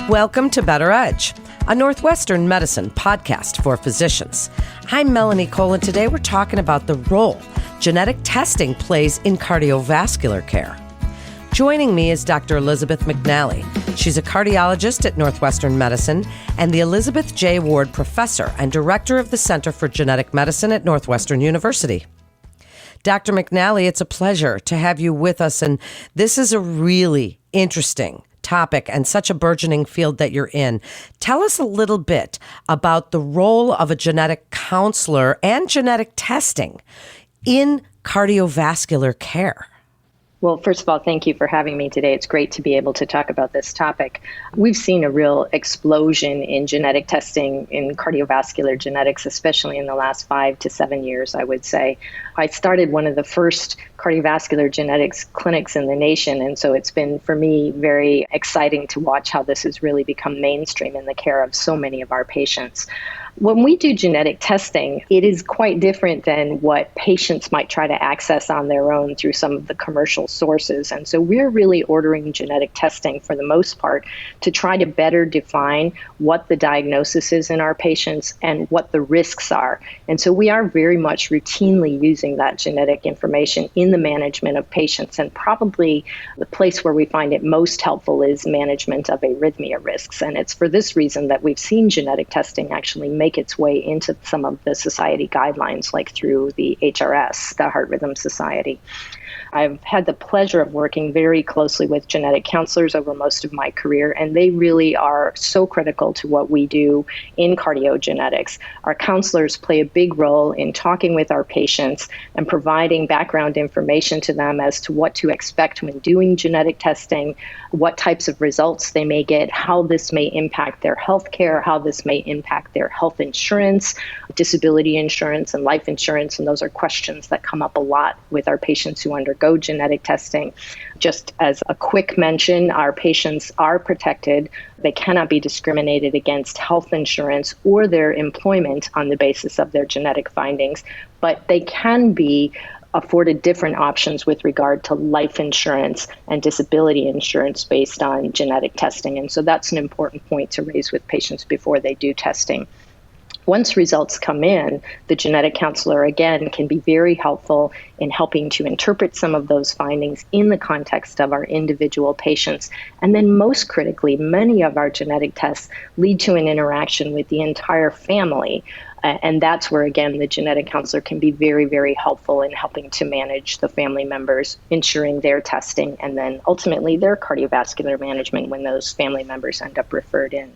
Welcome to Better Edge, a Northwestern medicine podcast for physicians. I'm Melanie Cole, and today we're talking about the role genetic testing plays in cardiovascular care. Joining me is Dr. Elizabeth McNally. She's a cardiologist at Northwestern Medicine and the Elizabeth J. Ward Professor and Director of the Center for Genetic Medicine at Northwestern University. Dr. McNally, it's a pleasure to have you with us, and this is a really interesting topic and such a burgeoning field that you're in. Tell us a little bit about the role of a genetic counselor and genetic testing in cardiovascular care. Well, first of all, thank you for having me today. It's great to be able to talk about this topic. We've seen a real explosion in genetic testing in cardiovascular genetics, especially in the last 5 to 7 years, I would say. I started one of the first cardiovascular genetics clinics in the nation, and so it's been, for me, very exciting to watch how this has really become mainstream in the care of so many of our patients. When we do genetic testing, it is quite different than what patients might try to access on their own through some of the commercial sources. And so we're really ordering genetic testing for the most part to try to better define what the diagnosis is in our patients and what the risks are. And so we are very much routinely using that genetic information in the management of patients. And probably the place where we find it most helpful is management of arrhythmia risks. And it's for this reason that we've seen genetic testing actually make its way into some of the society guidelines, like through the HRS, the Heart Rhythm Society. I've had the pleasure of working very closely with genetic counselors over most of my career, and they really are so critical to what we do in cardiogenetics. Our counselors play a big role in talking with our patients and providing background information to them as to what to expect when doing genetic testing, what types of results they may get, how this may impact their health care, how this may impact their health insurance, disability insurance, and life insurance. And those are questions that come up a lot with our patients who undergo genetic testing. Just as a quick mention, our patients are protected. They cannot be discriminated against health insurance or their employment on the basis of their genetic findings, but they can be afforded different options with regard to life insurance and disability insurance based on genetic testing. And so that's an important point to raise with patients before they do testing. Once results come in, the genetic counselor, again, can be very helpful in helping to interpret some of those findings in the context of our individual patients. And then most critically, many of our genetic tests lead to an interaction with the entire family. And that's where, again, the genetic counselor can be very, very helpful in helping to manage the family members, ensuring their testing, and then ultimately their cardiovascular management when those family members end up referred in.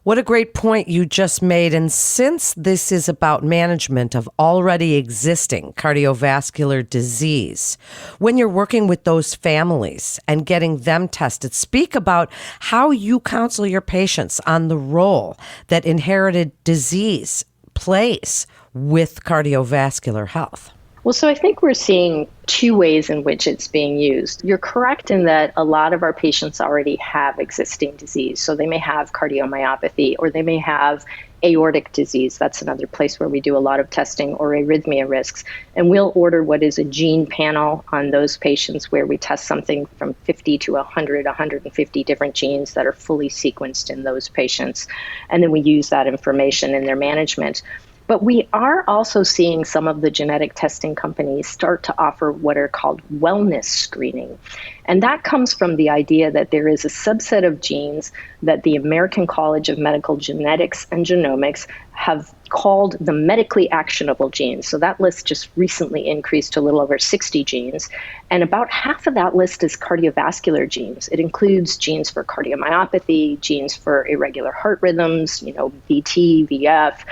What a great point you just made. And since this is about management of already existing cardiovascular disease, when you're working with those families and getting them tested, speak about how you counsel your patients on the role that inherited disease plays with cardiovascular health. Well, so I think we're seeing two ways in which it's being used. You're correct in that a lot of our patients already have existing disease. So they may have cardiomyopathy, or they may have aortic disease. That's another place where we do a lot of testing, or arrhythmia risks. And we'll order what is a gene panel on those patients, where we test something from 50 to 100, 150 different genes that are fully sequenced in those patients. And then we use that information in their management. But we are also seeing some of the genetic testing companies start to offer what are called wellness screening. And that comes from the idea that there is a subset of genes that the American College of Medical Genetics and Genomics have called the medically actionable genes. So that list just recently increased to a little over 60 genes. And about half of that list is cardiovascular genes. It includes genes for cardiomyopathy, genes for irregular heart rhythms, VT, VF,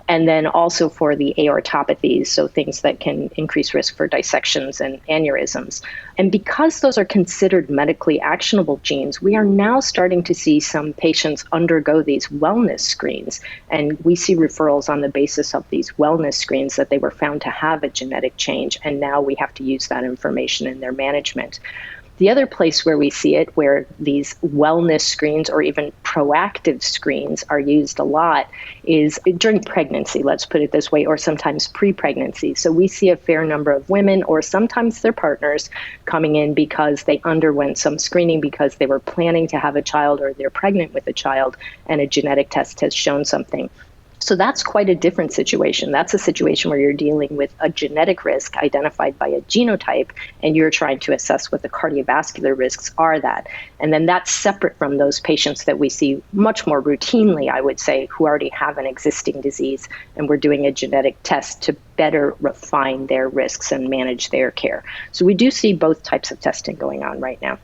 and then also for the aortopathies, so things that can increase risk for dissections and aneurysms. And because those are considered medically actionable genes, we are now starting to see some patients undergo these wellness screens. And we see referrals on the basis of these wellness screens that they were found to have a genetic change, and now we have to use that information in their management. The other place where we see it, where these wellness screens or even proactive screens are used a lot, is during pregnancy, let's put it this way, or sometimes pre-pregnancy. So we see a fair number of women, or sometimes their partners, coming in because they underwent some screening because they were planning to have a child or they're pregnant with a child and a genetic test has shown something. So that's quite a different situation. That's a situation where you're dealing with a genetic risk identified by a genotype, and you're trying to assess what the cardiovascular risks are that. And then that's separate from those patients that we see much more routinely, I would say, who already have an existing disease, and we're doing a genetic test to better refine their risks and manage their care. So we do see both types of testing going on right now.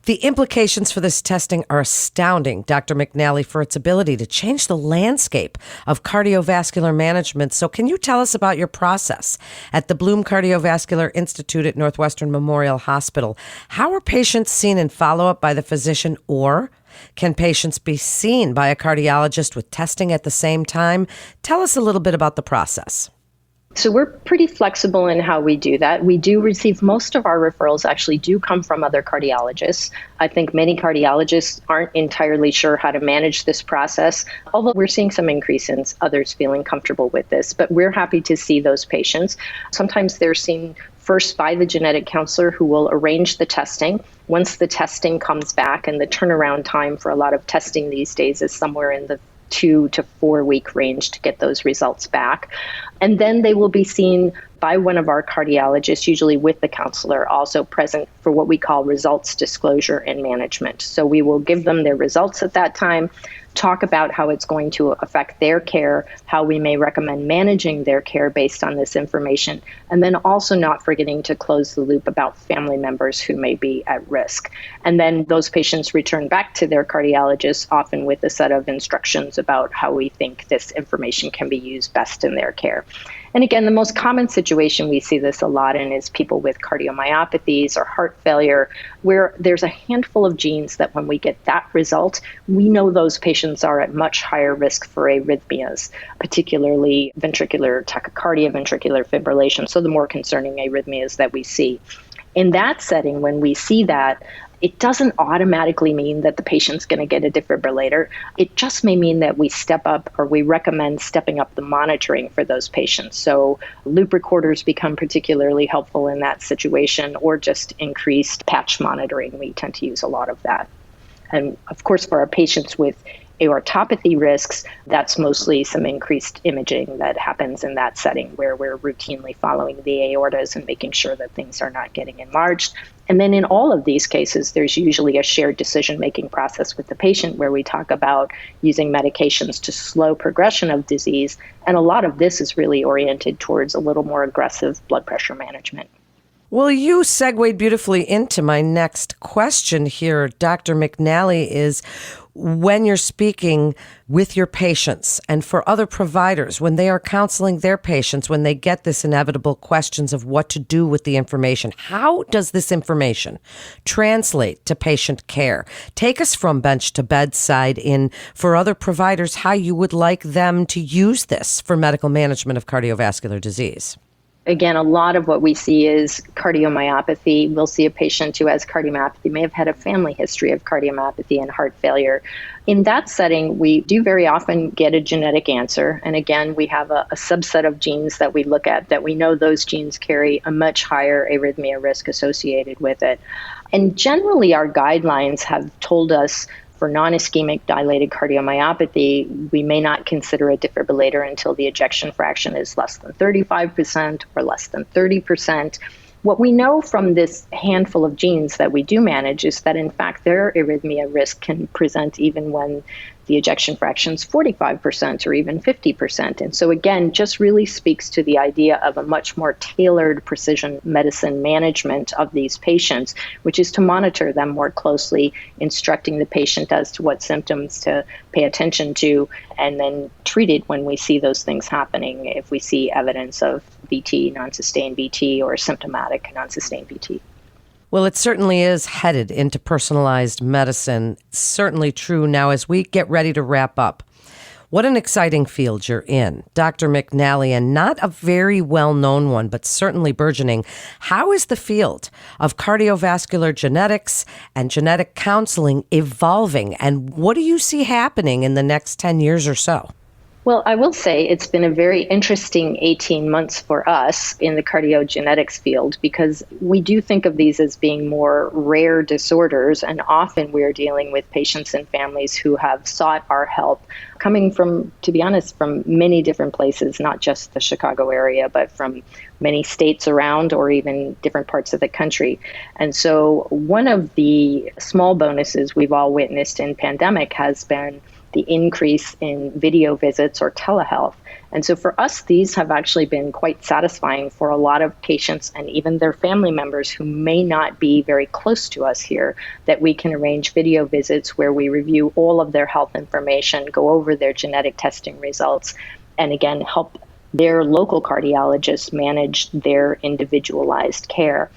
The implications for this testing are astounding, Dr. McNally, for its ability to change the landscape of cardiovascular management. So can you tell us about your process at the Bloom Cardiovascular Institute at Northwestern Memorial Hospital? How are patients seen in follow-up by the physician, or can patients be seen by a cardiologist with testing at the same time? Tell us a little bit about the process. So we're pretty flexible in how we do that. We do receive, most of our referrals actually do come from other cardiologists. I think many cardiologists aren't entirely sure how to manage this process, although we're seeing some increase in others feeling comfortable with this. But we're happy to see those patients. Sometimes they're seen first by the genetic counselor who will arrange the testing. Once the testing comes back, and the turnaround time for a lot of testing these days is somewhere in the 2 to 4 week range to get those results back. And then they will be seen by one of our cardiologists, usually with the counselor also present, for what we call results disclosure and management. So we will give them their results at that time, talk about how it's going to affect their care, how we may recommend managing their care based on this information, and then also not forgetting to close the loop about family members who may be at risk. And then those patients return back to their cardiologist, often with a set of instructions about how we think this information can be used best in their care. And again, the most common situation we see this a lot in is people with cardiomyopathies or heart failure, where there's a handful of genes that when we get that result, we know those patients are at much higher risk for arrhythmias, particularly ventricular tachycardia, ventricular fibrillation, so the more concerning arrhythmias that we see. In that setting, when we see that, it doesn't automatically mean that the patient's going to get a defibrillator. It just may mean that we step up, or we recommend stepping up the monitoring for those patients. So loop recorders become particularly helpful in that situation, or just increased patch monitoring. We tend to use a lot of that. And of course, for our patients with aortopathy risks, that's mostly some increased imaging that happens in that setting, where we're routinely following the aortas and making sure that things are not getting enlarged. And then in all of these cases, there's usually a shared decision-making process with the patient, where we talk about using medications to slow progression of disease. And a lot of this is really oriented towards a little more aggressive blood pressure management. Well, you segued beautifully into my next question here, Dr. McNally, is when you're speaking with your patients and for other providers, when they are counseling their patients, when they get this inevitable questions of what to do with the information, how does this information translate to patient care? Take us from bench to bedside in, for other providers, how you would like them to use this for medical management of cardiovascular disease. Again, a lot of what we see is cardiomyopathy. We'll see a patient who has cardiomyopathy, may have had a family history of cardiomyopathy and heart failure. In that setting, we do very often get a genetic answer. And again, we have a subset of genes that we look at that we know those genes carry a much higher arrhythmia risk associated with it. And generally, our guidelines have told us for non-ischemic dilated cardiomyopathy, we may not consider a defibrillator until the ejection fraction is less than 35% or less than 30%. What we know from this handful of genes that we do manage is that, in fact, their arrhythmia risk can present even when the ejection fraction is 45% or even 50%. And so, again, just really speaks to the idea of a much more tailored precision medicine management of these patients, which is to monitor them more closely, instructing the patient as to what symptoms to pay attention to, and then treat it when we see those things happening, if we see evidence of VT, non-sustained VT, or symptomatic non-sustained VT. Well, it certainly is headed into personalized medicine. Certainly true. Now, as we get ready to wrap up, What an exciting field you're in, Dr. McNally, and not a very well-known one, but certainly burgeoning. How is the field of cardiovascular genetics and genetic counseling evolving, and what do you see happening in the next 10 years or so? Well, I will say it's been a very interesting 18 months for us in the cardiogenetics field because we do think of these as being more rare disorders, and often we're dealing with patients and families who have sought our help coming from, to be honest, from many different places, not just the Chicago area, but from many states around or even different parts of the country. And so one of the small bonuses we've all witnessed in pandemic has been the increase in video visits or telehealth. And so for us, these have actually been quite satisfying for a lot of patients and even their family members who may not be very close to us here, that we can arrange video visits where we review all of their health information, go over their genetic testing results, and again, help their local cardiologists manage their individualized care.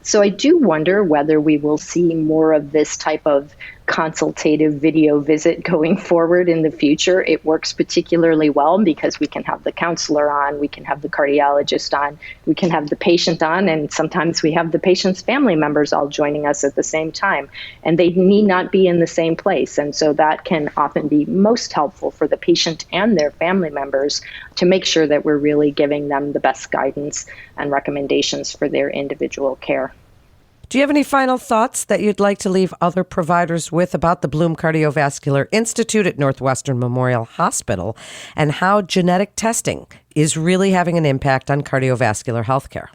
So I do wonder whether we will see more of this type of consultative video visit going forward in the future. It works particularly well because we can have the counselor on, we can have the cardiologist on, we can have the patient on, and sometimes we have the patient's family members all joining us at the same time, and they need not be in the same place. And so that can often be most helpful for the patient and their family members to make sure that we're really giving them the best guidance and recommendations for their individual care. Do you have any final thoughts that you'd like to leave other providers with about the Bloom Cardiovascular Institute at Northwestern Memorial Hospital and how genetic testing is really having an impact on cardiovascular healthcare?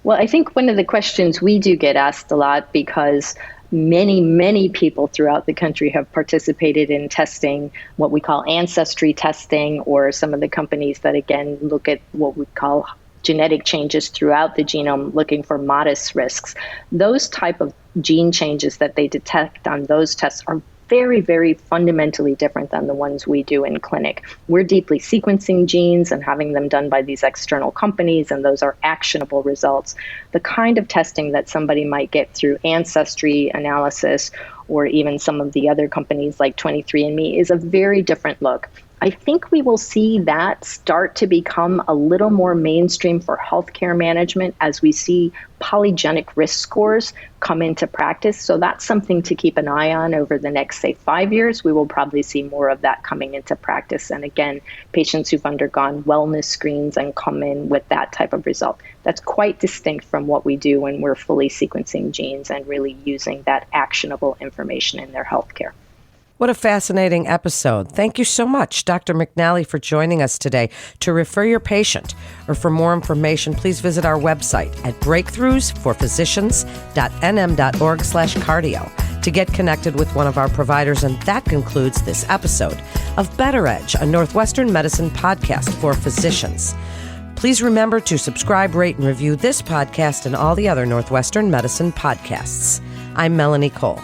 Well, I think one of the questions we do get asked a lot, because many people throughout the country have participated in testing, what we call ancestry testing, or some of the companies that, again, look at what we call genetic changes throughout the genome, looking for modest risks. Those type of gene changes that they detect on those tests are very fundamentally different than the ones we do in clinic. We're deeply sequencing genes and having them done by these external companies, and those are actionable results. The kind of testing that somebody might get through ancestry analysis or even some of the other companies like 23andMe is a very different look. I think we will see that start to become a little more mainstream for healthcare management as we see polygenic risk scores come into practice. So that's something to keep an eye on over the next, say, 5 years. We will probably see more of that coming into practice. And again, patients who've undergone wellness screens and come in with that type of result. That's quite distinct from what we do when we're fully sequencing genes and really using that actionable information in their healthcare. What a fascinating episode. Thank you so much, Dr. McNally, for joining us today. To refer your patient or for more information, please visit our website at breakthroughsforphysicians.nm.org/cardio to get connected with one of our providers. And that concludes this episode of Better Edge, a Northwestern Medicine podcast for physicians. Please remember to subscribe, rate, and review this podcast and all the other Northwestern Medicine podcasts. I'm Melanie Cole.